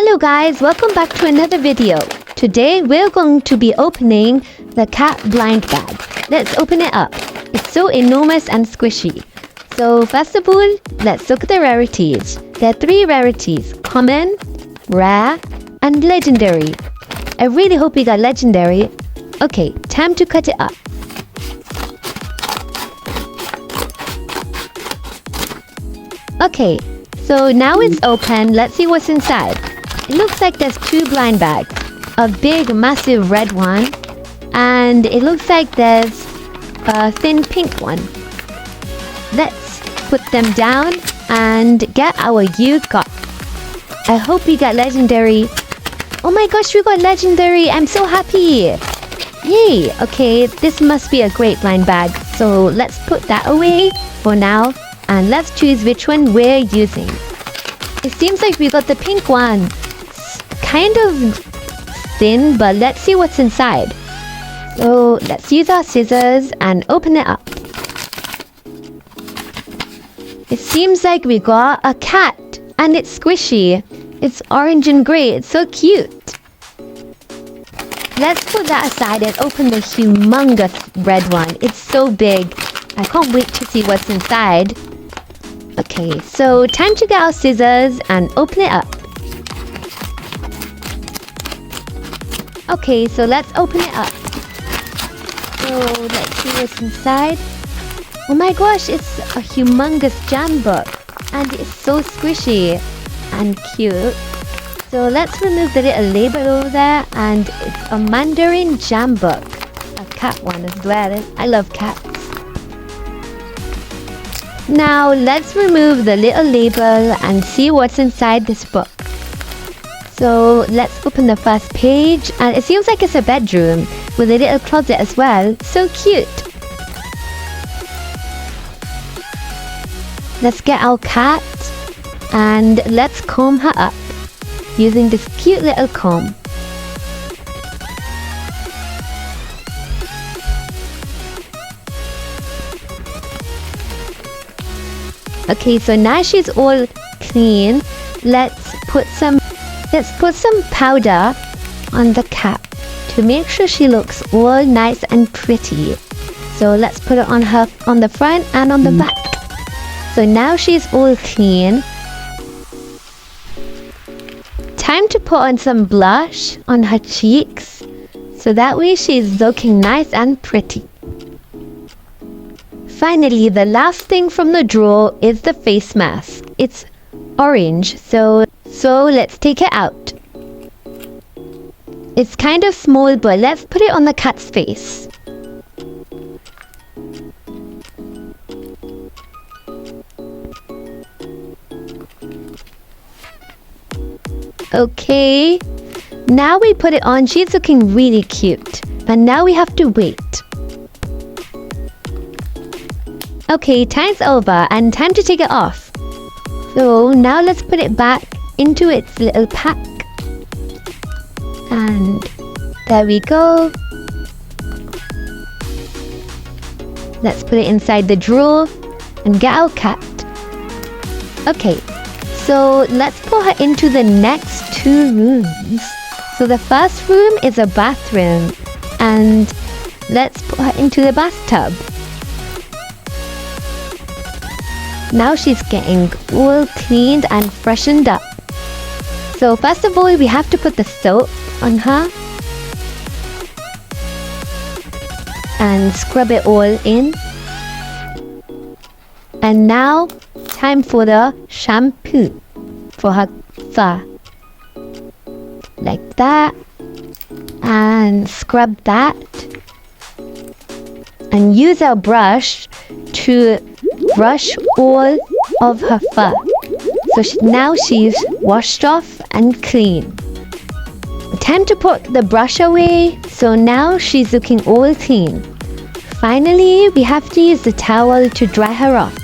Hello guys, welcome back to another video. Today we're going to be opening the cat blind bag. Let's open it up. It's so enormous and squishy. So first of all, let's look at the rarities. There are 3 rarities: common, rare, and legendary. I really hope we got legendary. Okay, time to cut it up. Okay, so now it's open. Let's see what's inside. It looks like there's 2 blind bags. A big, massive red one. And it looks like there's a thin pink one. Let's put them down and get our got. I hope we got legendary. Oh my gosh, we got legendary. I'm so happy. Yay. Okay, this must be a great blind bag. So let's put that away for now. And let's choose which one we're using. It seems like we got the pink one. It's kind of thin, but let's see what's inside. So let's use our scissors and open it up. It seems like we got a cat and it's squishy. It's orange and gray. It's so cute. Let's put that aside and open the humongous red one. It's so big. I can't wait to see what's inside. Okay, so time to get our scissors and open it up. Okay, so let's open it up. So let's see what's inside. Oh my gosh, it's a humongous jam book. And it's so squishy and cute. So let's remove the little label over there. And it's a Mandarin Jam Book. A cat one as well. I love cats. Now let's remove the little label and see what's inside this book. So let's open the first page, and it seems like it's a bedroom with a little closet as well. So cute. Let's get our cat and let's comb her up using this cute little comb. Okay, so now she's all clean. Let's put some powder on the cap to make sure she looks all nice and pretty. So let's put it on her on the front and on the back. So now she's all clean. Time to put on some blush on her cheeks, so that way she's looking nice and pretty. Finally, the last thing from the drawer is the face mask. It's orange, so let's take it out. It's kind of small, but let's put it on the cat's face. Okay, now we put it on. She's looking really cute. And now we have to wait. Okay, time's over and time to take it off. So now let's put it back into its little pack. And there we go. Let's put it inside the drawer and get our cat. Okay, so let's put her into the next 2 rooms. So the first room is a bathroom, and let's put her into the bathtub. Now she's getting all cleaned and freshened up. So first of all, we have to put the soap on her and scrub it all in. And now, time for the shampoo for her fur. Like that. And scrub that. And use our brush to brush all of her fur. So now she's washed off and clean. Time to put the brush away. So now she's looking all clean. Finally, we have to use the towel to dry her off.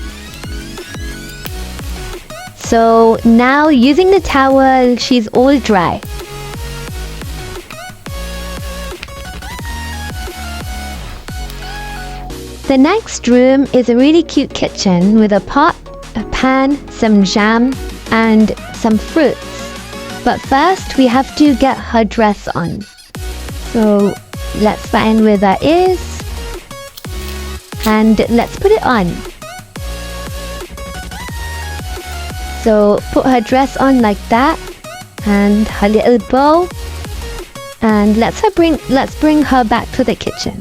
So now using the towel, she's all dry. The next room is a really cute kitchen with a pot, a pan, some jam, and some fruits. But first, we have to get her dress on. So let's find where that is. And let's put it on. So put her dress on like that. And her little bow. And let's bring her back to the kitchen.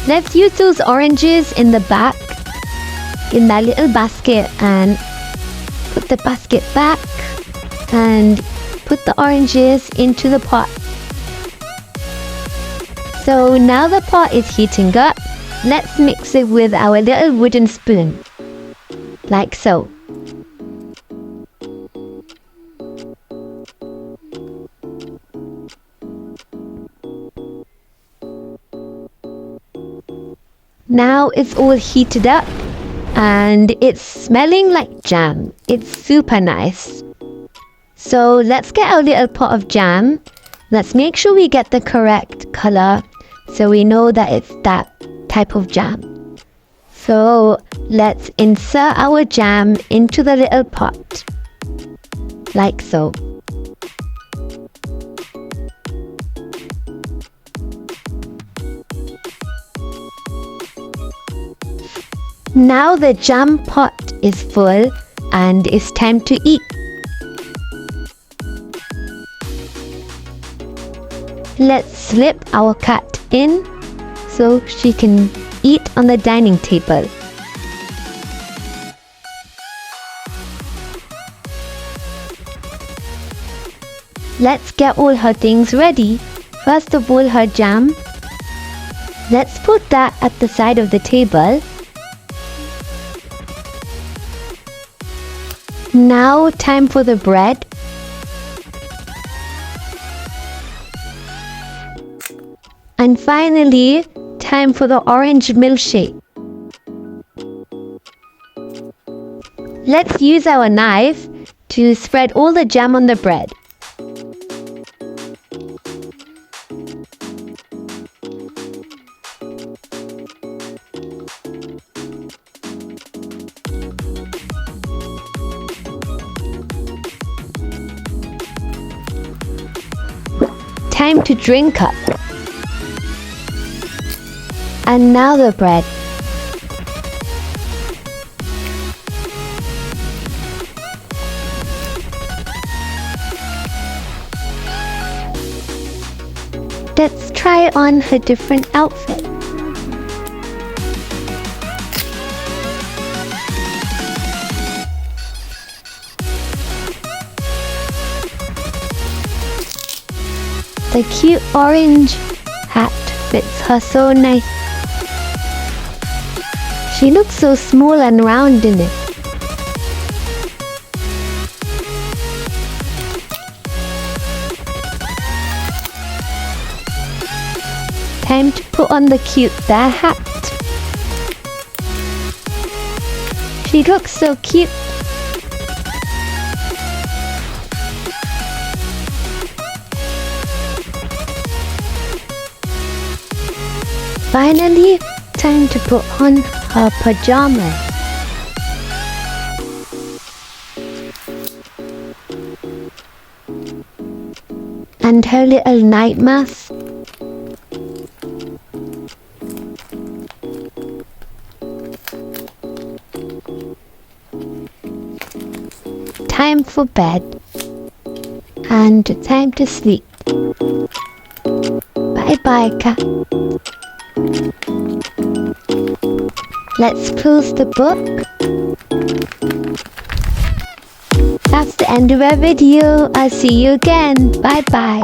Let's use those oranges in the back, in that little basket, and put the basket back and put the oranges into the pot. So now the pot is heating up. Let's mix it with our little wooden spoon, like so. Now it's all heated up and it's smelling like jam. It's super nice. So let's get our little pot of jam. Let's make sure we get the correct color so we know that it's that type of jam. So let's insert our jam into the little pot, like so. Now the jam pot is full and it's time to eat. Let's slip our cat in so she can eat on the dining table. Let's get all her things ready. First of all, her jam. Let's put that at the side of the table. Now time for the bread. And finally, time for the orange milkshake. Let's use our knife to spread all the jam on the bread. Time to drink up. And now the bread. Let's try on her different outfit. The cute orange hat fits her so nice. She looks so small and round in it. Time to put on the cute bear hat. She looks so cute. Finally, time to put on her pajamas. And her little night mask. Time for bed. And time to sleep. Bye-bye, cat. Let's close the book. That's the end of our video. I'll see you again. Bye bye.